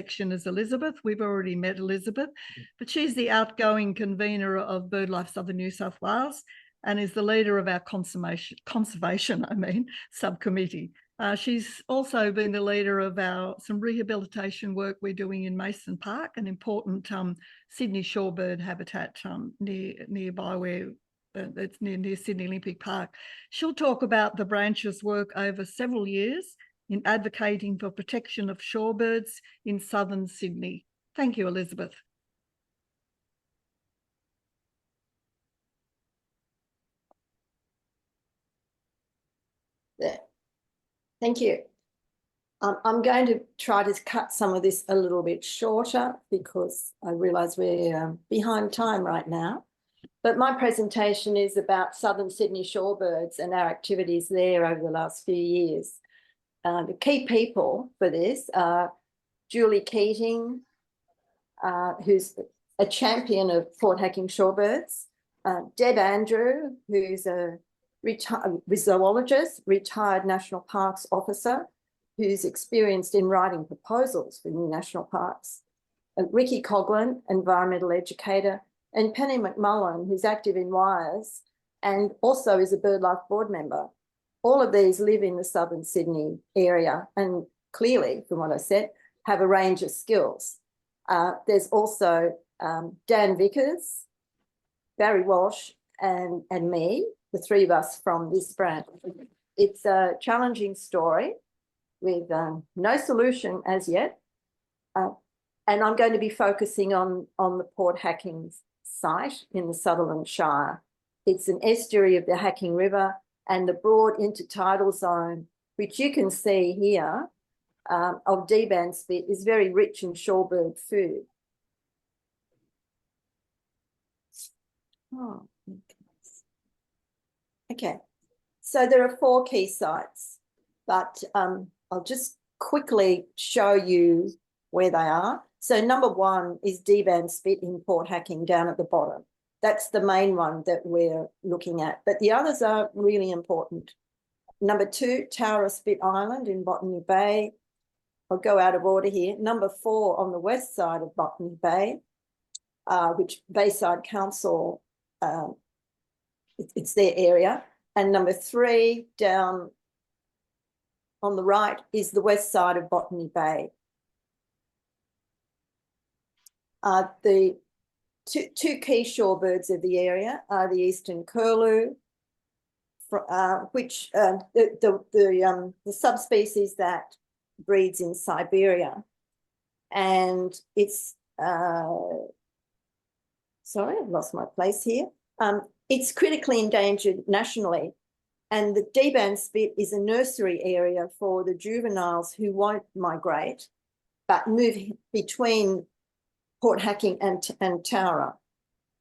section is Elisabeth. We've already met Elisabeth, but she's the outgoing convener of BirdLife Southern New South Wales and is the leader of our conservation subcommittee. She's also been the leader of some rehabilitation work we're doing in Mason Park, an important Sydney shorebird habitat nearby where it's near Sydney Olympic Park. She'll talk about the branch's work over several years in advocating for protection of shorebirds in southern Sydney. Thank you, Elisabeth. There. Thank you. I'm going to try to cut some of this a little bit shorter because I realise we're behind time right now. But my presentation is about southern Sydney shorebirds and our activities there over the last few years. The key people for this are Julie Keating, who's a champion of Port Hacking shorebirds, Deb Andrew, who's a zoologist, retired National Parks officer, who's experienced in writing proposals for new national parks, Ricky Coughlin, environmental educator, and Penny McMullen, who's active in WIRES and also is a BirdLife board member. All of these live in the southern Sydney area and clearly, from what I said, have a range of skills. There's also Dan Vickers, Barry Walsh, and me, the three of us from this branch. It's a challenging story with no solution as yet. And I'm going to be focusing on the Port Hacking site in the Sutherland Shire. It's an estuary of the Hacking River and the broad intertidal zone, which you can see here, of D-band spit is very rich in shorebird food. Oh, okay. So there are 4 key sites, but I'll just quickly show you where they are. So number 1 is D-band spit in Port Hacking down at the bottom. That's the main one that we're looking at, but the others are really important. Number 2, Towra Spit Island in Botany Bay. I'll go out of order here. Number 4 on the west side of Botany Bay, which Bayside Council, it's their area. And number 3 down on the right is the west side of Botany Bay. The two key shorebirds of the area are the eastern curlew, which the subspecies that breeds in Siberia, and it's sorry, I've lost my place here. It's critically endangered nationally, and the D-band spit is a nursery area for the juveniles who won't migrate but move between Port Hacking and Towra.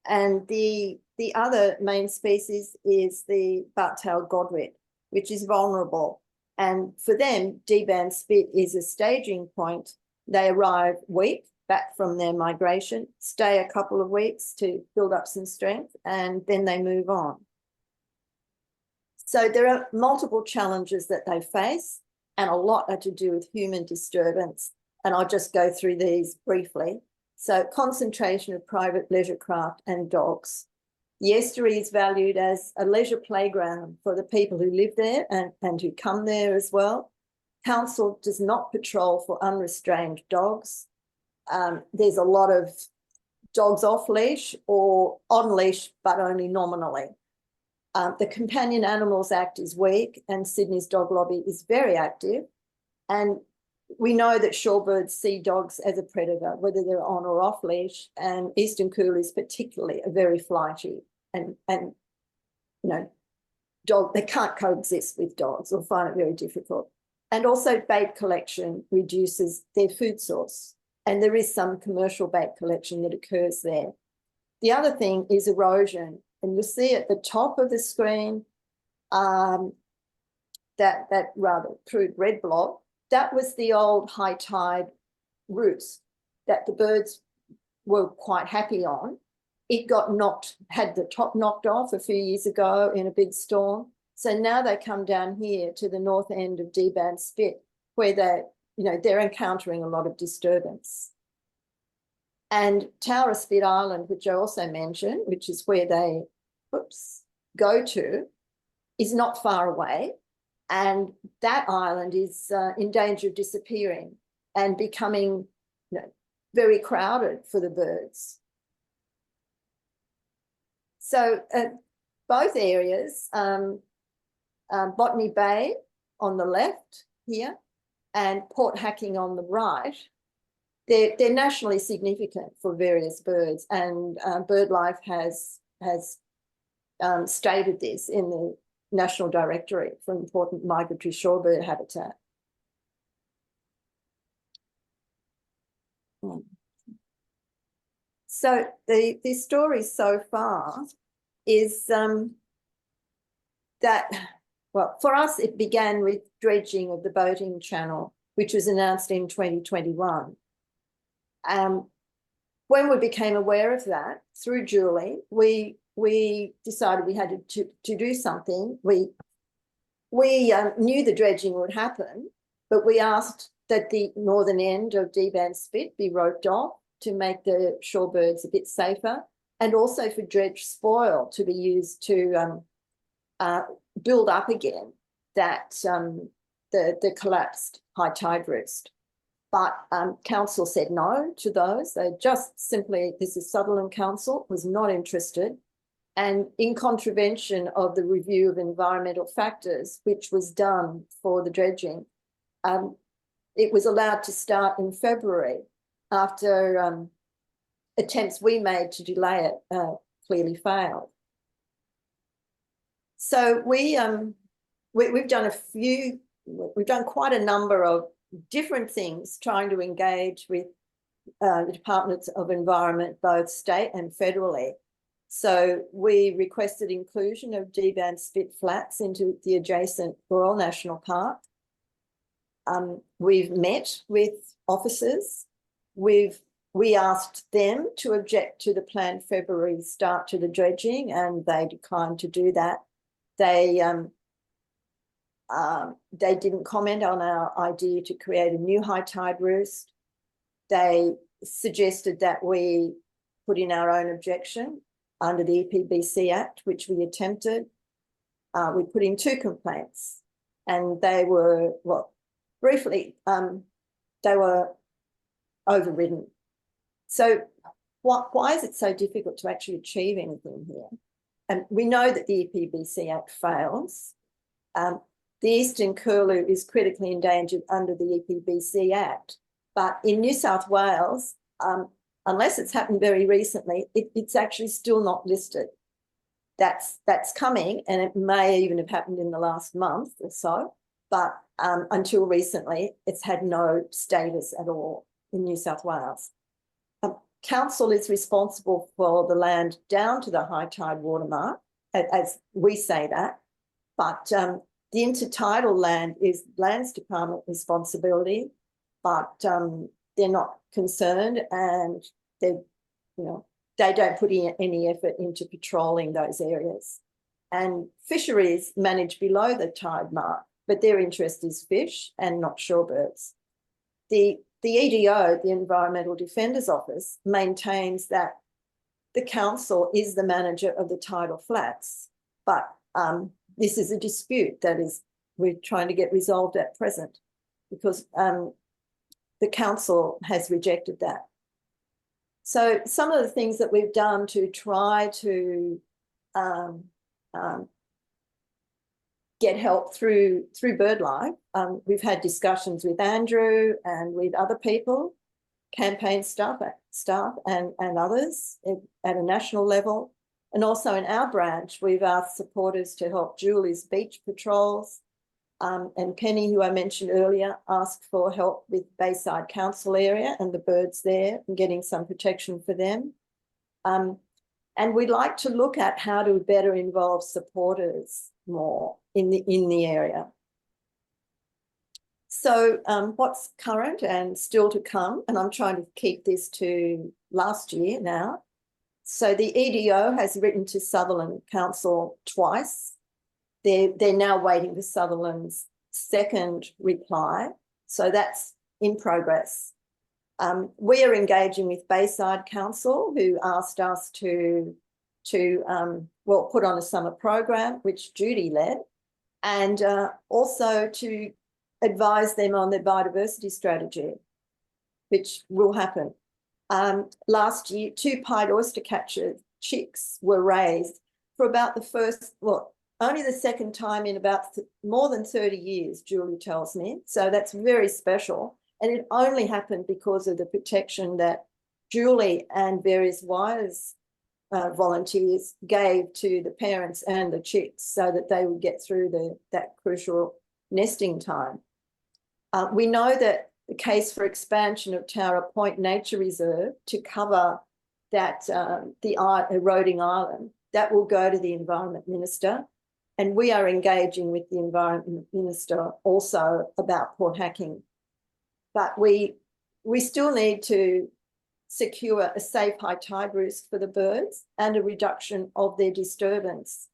And the other main species is the bark-tailed godwit, which is vulnerable. And for them, D-band spit is a staging point. They arrive weak back from their migration, stay a couple of weeks to build up some strength, and then they move on. So there are multiple challenges that they face, and a lot are to do with human disturbance. And I'll just go through these briefly. So concentration of private leisure craft and dogs. The estuary is valued as a leisure playground for the people who live there and who come there as well. Council does not patrol for unrestrained dogs. There's a lot of dogs off leash or on leash, but only nominally. The Companion Animals Act is weak and Sydney's dog lobby is very active. And we know that shorebirds see dogs as a predator, whether they're on or off leash, and eastern curlews particularly are very flighty and you know, they can't coexist with dogs or find it very difficult. And also bait collection reduces their food source, and there is some commercial bait collection that occurs there. The other thing is erosion, and you'll see at the top of the screen that rather crude red blob. That was the old high tide roost that the birds were quite happy on. It got had the top knocked off a few years ago in a big storm. So now they come down here to the north end of D-band spit, where they're encountering a lot of disturbance. And Tower Spit Island, which I also mentioned, which is where they go to, is not far away. And that island is in danger of disappearing and becoming very crowded for the birds. So both areas, Botany Bay on the left here and Port Hacking on the right, they're nationally significant for various birds, and BirdLife has stated this in the National Directory for Important Migratory Shorebird Habitat. So the story so far is that, well, for us, it began with dredging of the boating channel, which was announced in 2021. When we became aware of that through Julie, we decided we had to do something. We knew the dredging would happen, but we asked that the northern end of D-band spit be roped off to make the shorebirds a bit safer, and also for dredge spoil to be used to build up again that the collapsed high tide roost. But council said no to those. They just simply, this is Sutherland Council, was not interested. And in contravention of the review of environmental factors, which was done for the dredging, it was allowed to start in February after attempts we made to delay it clearly failed. So we've done we've done quite a number of different things trying to engage with the Departments of Environment, both state and federally. So we requested inclusion of D-band spit flats into the adjacent Royal National Park. We've met with officers. We asked them to object to the planned February start to the dredging, and they declined to do that. They didn't comment on our idea to create a new high tide roost. They suggested that we put in our own objection under the EPBC Act, which we attempted. We put in 2 complaints, and they were, well, briefly, they were overridden. So why is it so difficult to actually achieve anything here? And we know that the EPBC Act fails. The eastern curlew is critically endangered under the EPBC Act, but in New South Wales, unless it's happened very recently, it's actually still not listed. That's coming, and it may even have happened in the last month or so, but until recently, it's had no status at all in New South Wales. Council is responsible for the land down to the high tide watermark, as we say that, but the intertidal land is Lands Department responsibility, but they're not concerned, and they don't put in any effort into patrolling those areas. And fisheries manage below the tide mark, but their interest is fish and not shorebirds. The EDO, the Environmental Defenders Office, maintains that the council is the manager of the tidal flats, but this is a dispute that we're trying to get resolved at present, because the council has rejected that. So some of the things that we've done to try to get help through BirdLife, we've had discussions with Andrew and with other people, campaign staff and others at a national level. And also in our branch, we've asked supporters to help Julie's beach patrols. And Penny, who I mentioned earlier, asked for help with Bayside Council area and the birds there and getting some protection for them. And we'd like to look at how to better involve supporters more in the area. So what's current and still to come, and I'm trying to keep this to last year now. So the EDO has written to Sutherland Council twice. They're now waiting for Sutherland's second reply. So that's in progress. We are engaging with Bayside Council, who asked us to put on a summer program, which Judy led, and also to advise them on their biodiversity strategy, which will happen. Last year, 2 pied oyster catcher chicks were raised for about only the second time in about more than 30 years, Julie tells me. So that's very special. And it only happened because of the protection that Julie and various WIRES volunteers gave to the parents and the chicks so that they would get through that crucial nesting time. We know that the case for expansion of Tara Point Nature Reserve to cover that the eroding island, that will go to the Environment Minister. And we are engaging with the Environment Minister also about Port Hacking. But we still need to secure a safe high tide roost for the birds and a reduction of their disturbance.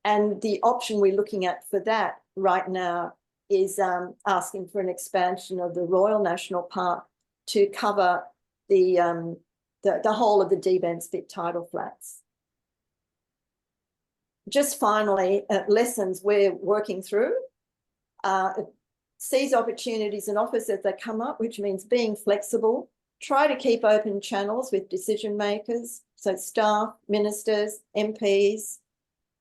And the option we're looking at for that right now is asking for an expansion of the Royal National Park to cover the whole of the Deeband Spit tidal flats. Just finally, lessons we're working through. Seize opportunities and offers as they come up, which means being flexible. Try to keep open channels with decision makers, so staff, ministers, MPs.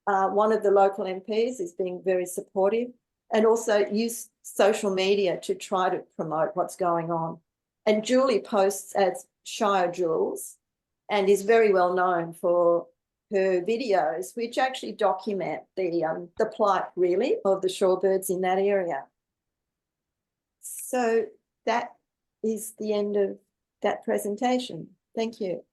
One of the local MPs is being very supportive, and also use social media to try to promote what's going on. And Julie posts as Shire Jules and is very well known for her videos, which actually document the plight, really, of the shorebirds in that area. So that is the end of that presentation. Thank you.